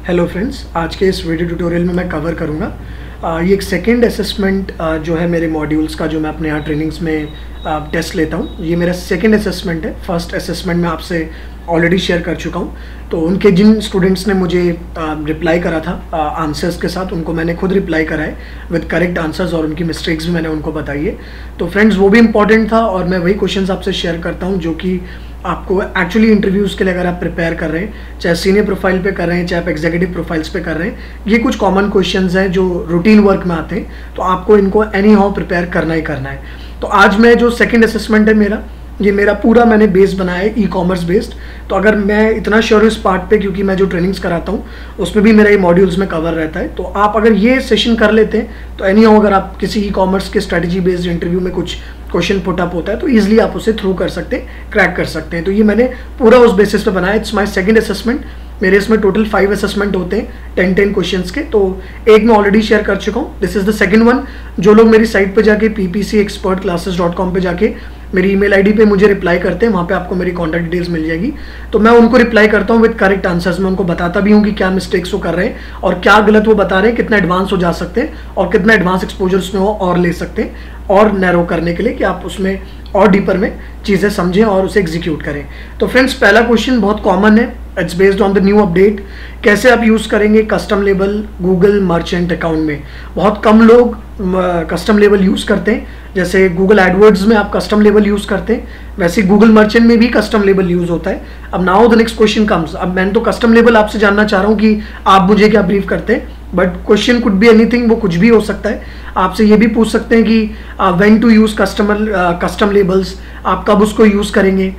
Hello friends, आज के इस वीडियो ट्यूटोरियल में मैं कवर करूँगा ये एक सेकंड असेसमेंट जो है मेरे मॉड्यूल्स का, जो मैं अपने यहाँ ट्रेनिंग्स में टेस्ट लेता हूँ। ये मेरा सेकंड असेसमेंट है। फर्स्ट असेसमेंट में आपसे ऑलरेडी शेयर कर चुका हूँ। तो उनके जिन स्टूडेंट्स ने मुझे रिप्लाई करा था आंसर्स के साथ, उनको मैंने खुद रिप्लाई करा है विद करेक्ट आंसर्स, और उनकी मिस्टेक्स भी मैंने उनको बताई है। तो फ्रेंड्स, वो भी इंपॉर्टेंट था और मैं वही क्वेश्चंस आपसे शेयर करता हूँ जो कि आपको एक्चुअली इंटरव्यूज़ के लिए अगर आप प्रिपेयर कर रहे हैं, चाहे सीनियर प्रोफाइल पे कर रहे हैं, चाहे आप एग्जीक्यूटिव प्रोफाइल्स पे कर रहे हैं, ये कुछ कॉमन क्वेश्चंस हैं जो रूटीन वर्क में आते हैं। तो आपको इनको एनी हाउ प्रिपेयर करना ही करना है। तो आज मैं जो सेकंड असेसमेंट है मेरा, ये मेरा पूरा मैंने बेस बनाया है ई कॉमर्स बेस्ड। तो अगर मैं इतना श्योर हूँ इस पार्ट पे, क्योंकि मैं जो ट्रेनिंग्स कराता हूँ उसमें भी मेरा ये मॉड्यूल्स में कवर रहता है। तो आप अगर ये सेशन कर लेते हैं तो एनी हाउ अगर आप किसी ई कॉमर्स के स्ट्रेटजी बेस्ड इंटरव्यू में कुछ क्वेश्चन पुट अप होता है तो ईजिली आप उसे थ्रू कर सकते हैं, क्रैक कर सकते हैं। तो ये मैंने पूरा उस बेसिस पे बनाया। It's my second assessment. मेरे इसमें टोटल 5 असेसमेंट होते हैं 10 क्वेश्चंस के। तो एक मैं ऑलरेडी शेयर कर चुका हूँ, this is the second one. जो लोग मेरी साइट पे जाके ppcexpertclasses.com पे जाके मेरी ईमेल आईडी पे मुझे रिप्लाई करते हैं, वहाँ पे आपको मेरी कॉन्टैक्ट डिटेल्स मिल जाएगी। तो मैं उनको रिप्लाई करता हूँ विद करेक्ट आंसर्स। मैं उनको बताता भी हूँ कि क्या मिस्टेक्स वो कर रहे हैं और क्या गलत वो बता रहे हैं, कितना एडवांस हो जा सकते हैं और कितना एडवांस एक्सपोजर उसमें वो और ले सकते हैं, और नैरो करने के लिए कि आप उसमें और डीपर में चीज़ें समझें और उसे एग्जीक्यूट करें। तो फ्रेंड्स, पहला क्वेश्चन बहुत कॉमन है। It's based on the new update. कैसे आप यूज़ करेंगे custom label Google merchant account में? बहुत कम लोग कस्टम लेबल यूज़ करते हैं। जैसे गूगल एडवर्ड्स में आप कस्टम लेबल यूज़ करते हैं, वैसे गूगल मर्चेंट में भी कस्टम लेबल यूज़ होता है। अब now the next question comes. अब मैंने तो कस्टम लेबल आपसे जानना चाह रहा हूँ कि आप मुझे क्या ब्रीफ करते हैं, but question could be anything, वो कुछ भी हो सकता है। आपसे ये भी पूछ सकते हैं कि when to use custom labels, आप कब उसको यूज़ करेंगे,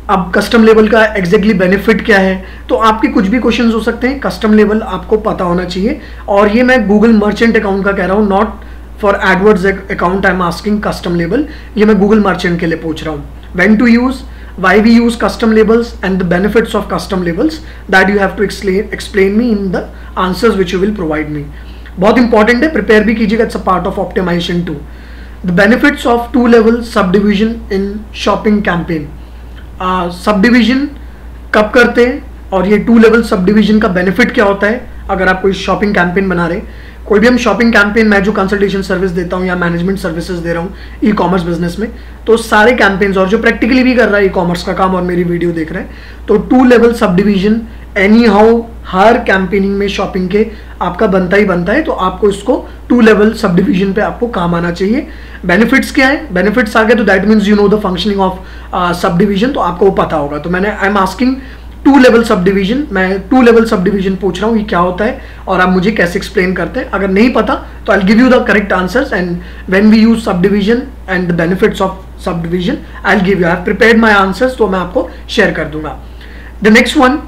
अब कस्टम लेबल का एग्जैक्टली बेनिफिट क्या है। तो आपके कुछ भी क्वेश्चंस हो सकते हैं। कस्टम लेबल आपको पता होना चाहिए। और ये मैं गूगल मर्चेंट अकाउंट का कह रहा हूँ, not for AdWords account I am asking custom label. ये मैं गूगल मर्चेंट के लिए पूछ रहा हूँ। When to use, why we use custom labels and the benefits of custom labels, that you have to explain me in the answers which you will provide me. बहुत important है, prepare भी कीजिएगा। It's a part of optimisation too. The benefits of 2 level subdivision in shopping campaign. Subdivision कब करते हैं और ये 2 level sub division का बेनिफिट क्या होता है अगर आप कोई शॉपिंग कैंपेन बना रहे हैं। कोई भी हम शॉपिंग कैंपेन, मैं जो कंसल्टेशन सर्विस देता हूँ या मैनेजमेंट सर्विसेज दे रहा हूँ ई कॉमर्स बिजनेस में, तो सारे कैंपेन्स, और जो प्रैक्टिकली भी कर रहा है ई कॉमर्स का काम और मेरी वीडियो देख रहे हैं, तो 2 level sub division any how her campaigning में शॉपिंग के आपका बनता ही बनता है। तो आपको इसको 2 level सब डिविजन पे आपको काम आना चाहिए। बेनिफिट्स क्या है? बेनिफिट्स आ गए तो that means you know the functioning of sub division, तो आपको वो पता होगा। तो मैंने आई am asking 2 level sub division, मैं 2 level सब डिविजन पूछ रहा हूँ, ये क्या होता है और आप मुझे कैसे एक्सप्लेन करते हैं। अगर नहीं पता तो I will give you the correct answers, and when we use subdivision and the benefits of subdivision I will give you. I have prepared my answers, तो मैं आपको शेयर कर दूंगा। The next one,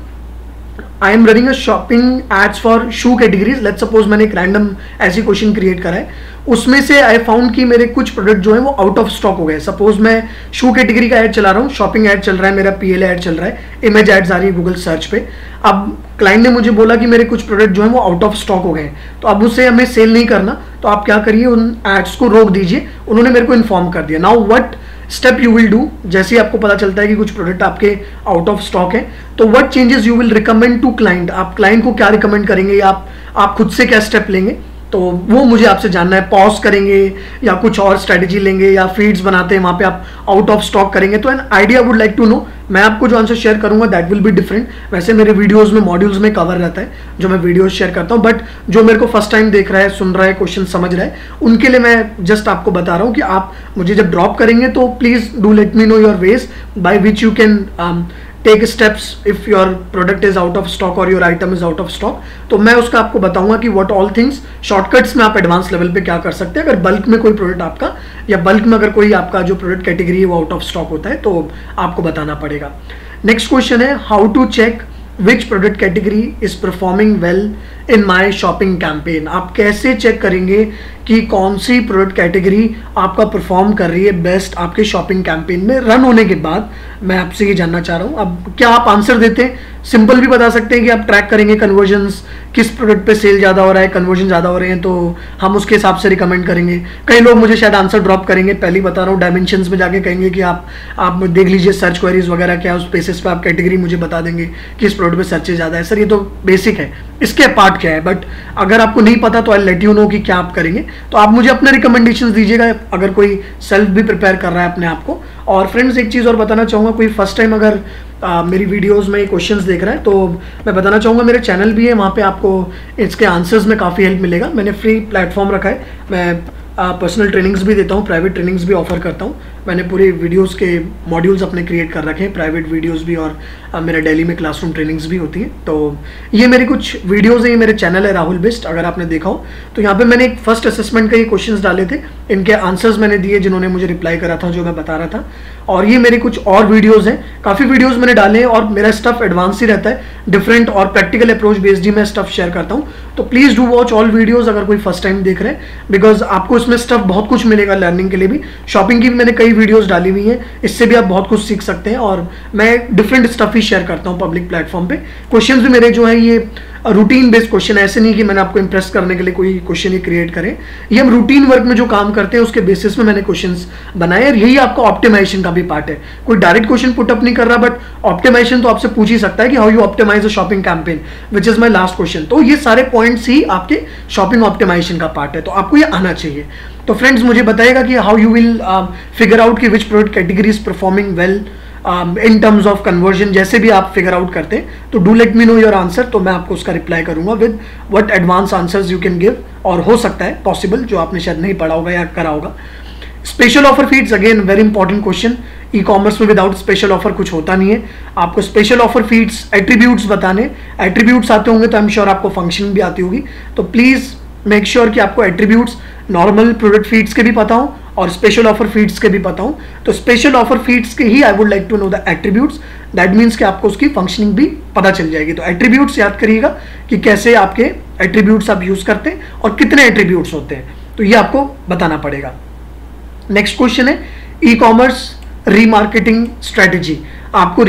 I am running a shopping ads for shoe categories. Let's suppose मैंने एक random ऐसी question create करा है, उसमें से आई फाउंड कि मेरे कुछ प्रोडक्ट जो है वो आउट ऑफ स्टॉक हो गए। सपोज मैं शू कैटेगरी का ऐड चला रहा हूँ, शॉपिंग ऐड चल रहा है, मेरा PLA ऐड चल रहा है, इमेज एड्स आ रही है गूगल सर्च पे। अब क्लाइंट ने मुझे बोला कि मेरे कुछ प्रोडक्ट जो है वो आउट ऑफ स्टॉक हो गए हैं, तो अब उसे हमें सेल नहीं करना। तो आप क्या करिए, उन एड्स को रोक दीजिए। उन्होंने मेरे को इन्फॉर्म कर दिया। Now what step you will do? जैसे ही आपको पता चलता है कि कुछ प्रोडक्ट आपके आउट ऑफ स्टॉक है, तो what changes you will recommend to client? आप क्लाइंट को क्या रिकमेंड करेंगे या आप खुद से क्या स्टेप लेंगे? तो वो मुझे आपसे जानना है। पॉज करेंगे या कुछ और स्ट्रेटेजी लेंगे, या फीड्स बनाते हैं वहाँ पे आप आउट ऑफ स्टॉक करेंगे? तो an idea would like to know. मैं आपको जो आंसर शेयर करूंगा दैट विल बी डिफरेंट। वैसे मेरे वीडियोस में, मॉड्यूल्स में कवर रहता है जो मैं वीडियोस शेयर करता हूँ, बट जो मेरे को फर्स्ट टाइम देख रहा है, सुन रहा है, क्वेश्चन समझ रहा है, उनके लिए मैं जस्ट आपको बता रहा हूँ कि आप मुझे जब ड्रॉप करेंगे तो please do let me know your ways by which you can take steps if your product is out of stock और your item is out of stock. तो मैं उसका आपको बताऊंगा कि व्हाट ऑल थिंग्स, शॉर्टकट्स में आप एडवांस लेवल पे क्या कर सकते हैं अगर बल्क में कोई प्रोडक्ट आपका, या बल्क में अगर कोई आपका जो प्रोडक्ट कैटेगरी है वो आउट ऑफ स्टॉक होता है, तो आपको बताना पड़ेगा। नेक्स्ट क्वेश्चन है, how to check which product category is performing well in my shopping campaign. आप कैसे चेक करेंगे कि कौन सी प्रोडक्ट कैटेगरी आपका परफॉर्म कर रही है बेस्ट आपके शॉपिंग कैंपेन में रन होने के बाद। मैं आपसे ये जानना चाह रहा हूँ, अब क्या आप आंसर देते हैं? सिंपल भी बता सकते हैं कि आप ट्रैक करेंगे कन्वर्जन्स, किस प्रोडक्ट पे सेल ज़्यादा हो रहा है, कन्वर्जन ज़्यादा हो रहे हैं, तो हम उसके हिसाब से रिकमेंड करेंगे। कई लोग मुझे शायद आंसर ड्रॉप करेंगे, पहले बता रहा हूँ, डायमेंशंस में जाके कहेंगे कि आप देख लीजिए सर्च क्वेरीज वगैरह क्या, उस बेसिस पे आप कैटेगरी मुझे बता देंगे कि इस प्रोडक्ट पे सर्चेज ज़्यादा है। सर ये तो बेसिक है, इसके पार्ट क्या है, बट अगर आपको नहीं पता तो आई लेट यू नो कि क्या आप करेंगे। तो आप मुझे अपने रिकमेंडेशंस दीजिएगा अगर कोई सेल्फ भी प्रिपेयर कर रहा है अपने आप को। और फ्रेंड्स एक चीज़ और बताना चाहूँगा, कोई फर्स्ट टाइम अगर मेरी वीडियोस में क्वेश्चंस देख रहा है तो मैं बताना चाहूँगा मेरे चैनल भी है, वहाँ पे आपको इसके आंसर्स में काफ़ी हेल्प मिलेगा। मैंने फ्री प्लेटफॉर्म रखा है, मैं पर्सनल ट्रेनिंग्स भी देता हूँ, प्राइवेट ट्रेनिंग्स भी ऑफर करता हूँ। मैंने पूरे वीडियोस के मॉड्यूल्स अपने क्रिएट कर रखे हैं, प्राइवेट वीडियोस भी, और मेरे डेली में क्लासरूम ट्रेनिंग्स भी होती हैं। तो ये मेरी कुछ वीडियोस हैं, ये मेरे चैनल है राहुल बिस्ट, अगर आपने देखा हो तो यहाँ पे मैंने एक फर्स्ट असेसमेंट के ये क्वेश्चंस डाले थे, इनके आंसर्स मैंने दिए जिन्होंने मुझे रिप्लाई करा था, जो मैं बता रहा था। और ये मेरे कुछ और वीडियोज़ हैं, काफ़ी वीडियोज़ मैंने डाले हैं, और मेरा स्टफ एडवांस ही रहता है, डिफरेंट और प्रैक्टिकल अप्रोच बेस्ड ही मैं स्टफ शेयर करता हूँ। तो please do watch all videos अगर कोई फर्स्ट टाइम देख रहे हैं, बिकॉज आपको इसमें स्टफ बहुत कुछ मिलेगा लर्निंग के लिए भी। शॉपिंग की भी मैंने कई वीडियोज़ डाली हुई हैं, इससे भी आप बहुत कुछ सीख सकते हैं, और मैं डिफरेंट स्टफ ही शेयर करता हूँ पब्लिक प्लेटफॉर्म पे। क्वेश्चंस भी मेरे जो है ये रूटीन बेस्ड क्वेश्चन, ऐसे नहीं कि मैंने आपको इंप्रेस करने के लिए कोई क्वेश्चन ही क्रिएट करें, ये हम रूटीन वर्क में जो काम करते हैं उसके बेसिस में मैंने क्वेश्चंस बनाए, और यही आपका ऑप्टिमाइजेशन का भी पार्ट है। कोई डायरेक्ट क्वेश्चन पुटअप नहीं कर रहा, बट ऑप्टिमाइजेशन तो आपसे पूछ ही सकता है कि how you optimise a shopping campaign, which is my last question. तो ये सारे पॉइंट्स ही आपके शॉपिंग ऑप्टिमाइजेशन का पार्ट है, तो आपको ये आना चाहिए। तो फ्रेंड्स मुझे बताइएगा कि how you will figure out कि which product category is performing well in terms of conversion. जैसे भी आप फिगर आउट करते हैं तो do let me know your answer, तो मैं आपको उसका रिप्लाई करूंगा with what advance answers you can give, और हो सकता है पॉसिबल जो आपने शायद नहीं पढ़ा होगा या करा होगा। Special offer feeds, again very important question. E commerce में विदाउट स्पेशल ऑफर कुछ होता नहीं है। आपको स्पेशल ऑफर फीड्स एट्रीब्यूट्स बताने, एट्रीब्यूट्स आते होंगे तो आई एम श्योर आपको फंक्शन भी आती होगी। तो प्लीज मेक श्योर कि आपको एट्रीब्यूट्स नॉर्मल प्रोडक्ट फीड्स के भी पता हो और स्पेशल ऑफर फीड्स के भी पता हो। तो स्पेशल ऑफर फीड्स के ही I would like to know the attributes, that means कि आपको उसकी फंक्शनिंग भी पता चल जाएगी। तो एट्रीब्यूट्स याद करिएगा कि कैसे आपके एट्रीब्यूट्स आप यूज करते हैं और कितने एट्रीब्यूट्स होते हैं, तो ये आपको बताना पड़ेगा। नेक्स्ट क्वेश्चन है ई कॉमर्स रीमार्केटिंग स्ट्रेटेजी। आपको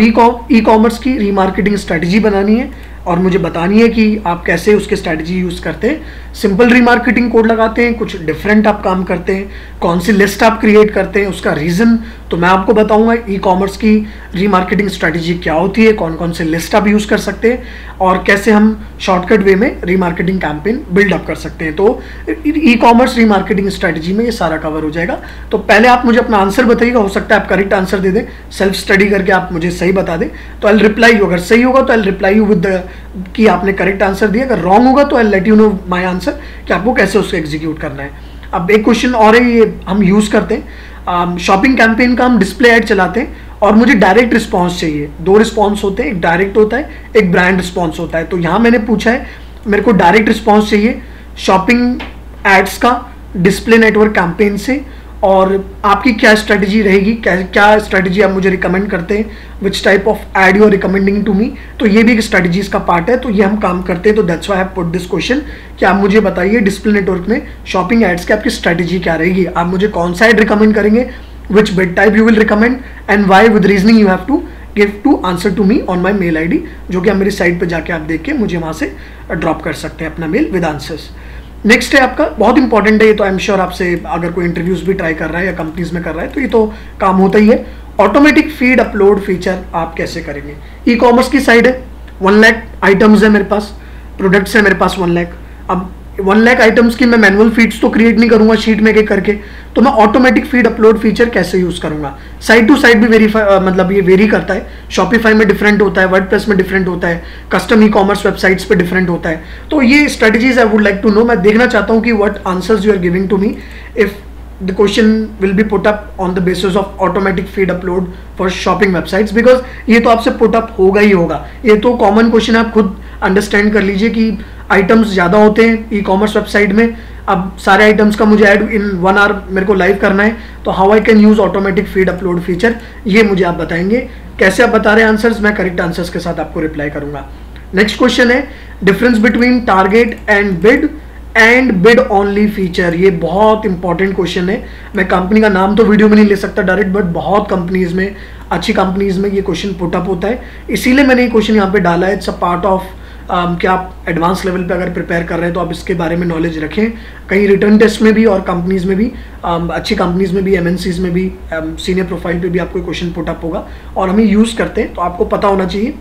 ई कॉमर्स की रीमार्केटिंग स्ट्रेटेजी बनानी है और मुझे बतानी है कि आप कैसे उसके स्ट्रैटेजी यूज़ करते हैं। सिंपल रीमार्केटिंग कोड लगाते हैं, कुछ डिफरेंट आप काम करते हैं, कौन सी लिस्ट आप क्रिएट करते हैं, उसका रीज़न तो मैं आपको बताऊंगा। ई कॉमर्स की रीमार्केटिंग स्ट्रैटेजी क्या होती है, कौन कौन से लिस्ट आप यूज़ कर सकते हैं, और कैसे हम शॉर्टकट वे में रीमार्केटिंग कैंपेन बिल्डअप कर सकते हैं। तो ई कॉमर्स रीमार्केटिंग स्ट्रैटेजी में ये सारा कवर हो जाएगा। तो पहले आप मुझे अपना आंसर बताइएगा, हो सकता है आप करेक्ट आंसर दे दें, सेल्फ स्टडी करके आप मुझे सही बता दें, तो आई रिप्लाई यू। अगर सही होगा तो आई रिप्लाई यू विद कि आपने करेक्ट आंसर दिया, अगर रॉन्ग होगा तो I let you know my answer कि आपको कैसे उसको एग्जीक्यूट करना है। अब एक क्वेश्चन और है, ये हम यूज़ करते हैं शॉपिंग कैंपेन का, हम डिस्प्ले ऐड चलाते हैं और मुझे डायरेक्ट रिस्पॉन्स चाहिए। दो रिस्पॉन्स होते हैं, एक डायरेक्ट होता है, एक ब्रांड रिस्पॉन्स होता है। तो यहाँ मैंने पूछा है मेरे को डायरेक्ट रिस्पॉन्स चाहिए शॉपिंग एड्स का डिस्प्ले नेटवर्क कैंपेन से, और आपकी क्या स्ट्रेटजी रहेगी, क्या स्ट्रेटजी आप मुझे रिकमेंड करते हैं, which type of ad you are recommending to me. तो ये भी एक स्ट्रेटजीज का पार्ट है, तो ये हम काम करते हैं। तो that's why I have put this question कि आप मुझे बताइए डिस्प्ले नेटवर्क में शॉपिंग एड्स की आपकी स्ट्रेटजी क्या रहेगी, आप मुझे कौन सा एड रिकमेंड करेंगे, which bid type you will recommend and why, with reasoning you have to give to answer to me on my mail ID, जो कि आप मेरी साइट पर जाके आप देख के मुझे वहाँ से ड्रॉप कर सकते हैं अपना मेल विद आंसर्स। नेक्स्ट है आपका, बहुत इंपॉर्टेंट है ये, तो आई एम श्योर आपसे अगर कोई इंटरव्यूज भी ट्राई कर रहा है या कंपनीज में कर रहा है तो ये तो काम होता ही है। ऑटोमेटिक फीड अपलोड फीचर आप कैसे करेंगे। ई कॉमर्स की साइड है, 1 लाख आइटम्स है मेरे पास, प्रोडक्ट्स है मेरे पास 1 लाख। अब 1 लाख आइटम्स की मैं मैनुअल फीड्स तो क्रिएट नहीं करूंगा शीट में एक करके, तो मैं ऑटोमेटिक फीड अपलोड फीचर कैसे यूज करूंगा। साइड टू साइड भी वेरीफाई मतलब ये वेरी करता है, शॉपिफाई में डिफरेंट होता है, वर्डप्रेस में डिफरेंट होता है, कस्टम ई कॉमर्स वेबसाइट्स पे डिफरेंट होता है। तो ये strategies I would like to know, मैं देखना चाहता हूँ कि what answers you are giving to me if the question will be put up on the basis of automatic feed upload for shopping websites, because ये तो आपसे put up होगा ही होगा। ये तो कॉमन क्वेश्चन आप खुद अंडरस्टैंड कर लीजिए कि आइटम्स ज़्यादा होते हैं ई कॉमर्स वेबसाइट में। अब सारे आइटम्स का मुझे ऐड इन 1 आवर मेरे को लाइव करना है, तो how I can use automatic feed upload feature, ये मुझे आप बताएंगे। कैसे आप बता रहे हैं आंसर्स, मैं करेक्ट आंसर्स के साथ आपको रिप्लाई करूंगा। नेक्स्ट क्वेश्चन है difference between target and bid and bid only feature, ये बहुत इंपॉर्टेंट क्वेश्चन है। मैं कंपनी का नाम तो वीडियो में नहीं ले सकता डायरेक्ट, बट बहुत कंपनीज में, अच्छी कंपनीज में ये क्वेश्चन पुट अप होता है, इसीलिए मैंने ये क्वेश्चन यहाँ पे डाला है। इट्स अ पार्ट ऑफ कि आप एडवांस लेवल पे अगर प्रिपेयर कर रहे हैं तो आप इसके बारे में नॉलेज रखें। कहीं रिटर्न टेस्ट में भी और कंपनीज में भी, अच्छी कंपनीज में भी, एमएनसीज में भी, सीनियर प्रोफाइल पे भी आपको क्वेश्चन पुट अप होगा और हम यूज़ करते हैं, तो आपको पता होना चाहिए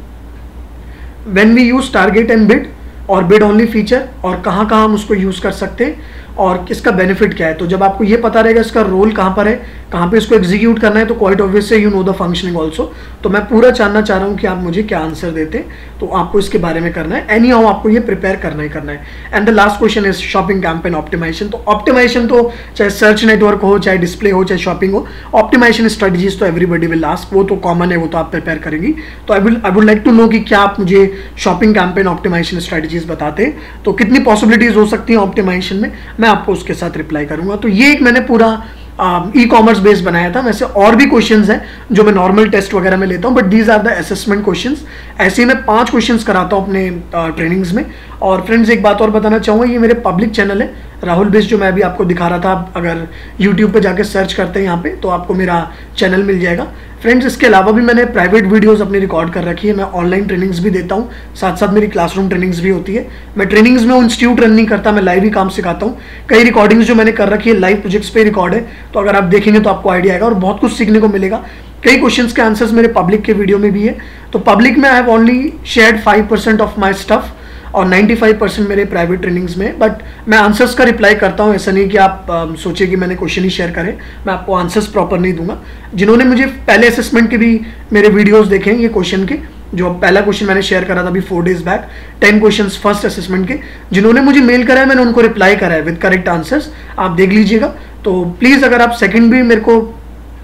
when we use target and bid और बिड ओनली फीचर, और कहाँ कहाँ हम उसको यूज़ कर सकते हैं और इसका बेनिफिट क्या है। तो जब आपको ये पता रहेगा इसका रोल कहाँ पर है, कहाँ पे इसको एग्जीक्यूट करना है, तो quite obviously you know the functioning also. तो मैं पूरा जानना चाह रहा हूँ कि आप मुझे क्या आंसर देते हैं, तो आपको इसके बारे में करना है। एनी हाउ आपको ये प्रिपेयर करना ही करना है। And the last question is shopping campaign optimisation. तो ऑप्टिमाइजेशन तो चाहे सर्च नेटवर्क हो, चाहे डिस्प्ले हो, चाहे शॉपिंग हो, ऑप्टिमाइजेशन स्ट्रेटजीज तो एवरीबडी विल आस्क, वो तो कॉमन है, वो तो आप प्रिपेयर करेंगी। तो I would like to know कि क्या आप मुझे शॉपिंग कैंपेन ऑप्टिमाइजेशन स्ट्रेटजीज बताते हैं, तो कितनी पॉसिबिलिटीज हो सकती हैं ऑप्टिमाइजेशन में, मैं आपको उसके साथ रिप्लाई करूंगा। तो ये एक मैंने पूरा ई कॉमर्स बेस्ड बनाया था। वैसे और भी क्वेश्चंस हैं जो मैं नॉर्मल टेस्ट वगैरह में लेता हूं, but these are the assessment questions. ऐसे ही मैं 5 क्वेश्चंस कराता हूं अपने ट्रेनिंग्स में। और फ्रेंड्स एक बात और बताना चाहूँगा, ये मेरे पब्लिक चैनल है राहुल बेस, जो मैं अभी आपको दिखा रहा था। आप अगर यूट्यूब पे जाके सर्च करते हैं यहाँ पे, तो आपको मेरा चैनल मिल जाएगा। फ्रेंड्स इसके अलावा भी मैंने प्राइवेट वीडियोस अपनी रिकॉर्ड कर रखी है। मैं ऑनलाइन ट्रेनिंग्स भी देता हूँ, साथ साथ मेरी क्लासरूम ट्रेनिंग्स भी होती है। मैं ट्रेनिंग्स में इंस्टीट्यूट रन नहीं करता, मैं लाइव ही काम सिखाता हूँ। कई रिकॉर्डिंग्स जो मैंने कर रखी है लाइव प्रोजेक्ट्स पे रिकॉर्ड है, तो अगर आप देखेंगे तो आपको आइडिया आएगा और बहुत कुछ सीखने को मिलेगा। कई क्वेश्चंस के आंसर्स मेरे पब्लिक के वीडियो में भी है। तो पब्लिक में I have only shared 5% of my stuff और 95% मेरे प्राइवेट ट्रेनिंग्स में। बट मैं आंसर्स का रिप्लाई करता हूँ, ऐसा नहीं कि आप सोचे कि मैंने क्वेश्चन ही शेयर करे, मैं आपको आंसर्स प्रॉपर नहीं दूंगा। जिन्होंने मुझे पहले असेसमेंट के भी मेरे वीडियोस देखे हैं, ये क्वेश्चन के जो पहला क्वेश्चन मैंने शेयर करा था अभी 4 days back, 10 questions first assessment के, जिन्होंने मुझे मेल करा है मैंने उनको रिप्लाई करा है विद करेक्ट आंसर्स, आप देख लीजिएगा। तो प्लीज़ अगर आप सेकंड भी मेरे को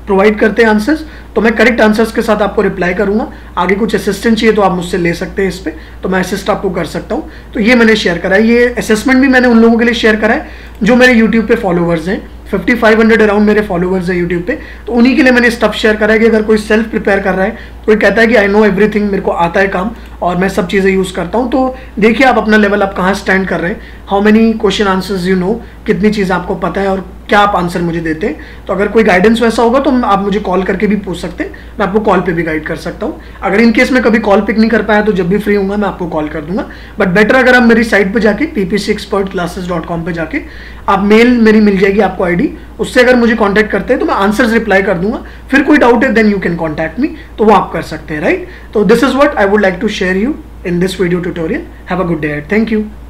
प्रोवाइड करते हैं आंसर्स, तो मैं करेक्ट आंसर्स के साथ आपको रिप्लाई करूंगा। आगे कुछ असिस्टेंट चाहिए तो आप मुझसे ले सकते हैं इस पे, तो मैं असिस्ट आपको कर सकता हूं। तो ये मैंने शेयर करा है, ये असेसमेंट भी मैंने उन लोगों के लिए शेयर करा है जो मेरे यूट्यूब पे फॉलोवर्स हैं। 5500 अराउंड मेरे फॉलोवर्स हैं यूट्यूब पे, तो उन्हीं के लिए मैंने स्टफ शेयर करा है कि अगर कोई सेल्फ प्रिपेयर कर रहा है, कोई कहता है कि आई नो एवरीथिंग, मेरे को आता है काम और मैं सब चीज़ें यूज़ करता हूँ, तो देखिए आप अपना लेवल आप कहाँ स्टैंड कर रहे हैं, how many question answers you know, कितनी चीज़ आपको पता है और क्या आप आंसर मुझे देते हैं। तो अगर कोई गाइडेंस वैसा होगा तो आप मुझे कॉल करके भी पूछ सकते हैं, मैं आपको कॉल पे भी गाइड कर सकता हूँ। अगर इन केस में कभी कॉल पिक नहीं कर पाया तो जब भी फ्री होऊंगा मैं आपको कॉल कर दूंगा। बट बेटर अगर आप मेरी साइट पे जाके ppcexpertclasses.com पे जाके आप मेल मेरी मिल जाएगी आपको आईडी, उससे अगर मुझे कांटेक्ट करते हैं तो मैं आंसर्स रिप्लाई कर दूंगा। फिर कोई डाउट है then you can contact me, तो वो आप कर सकते हैं, राइट। तो this is what I would like to share you in this video tutorial. Have a good day. Thank you.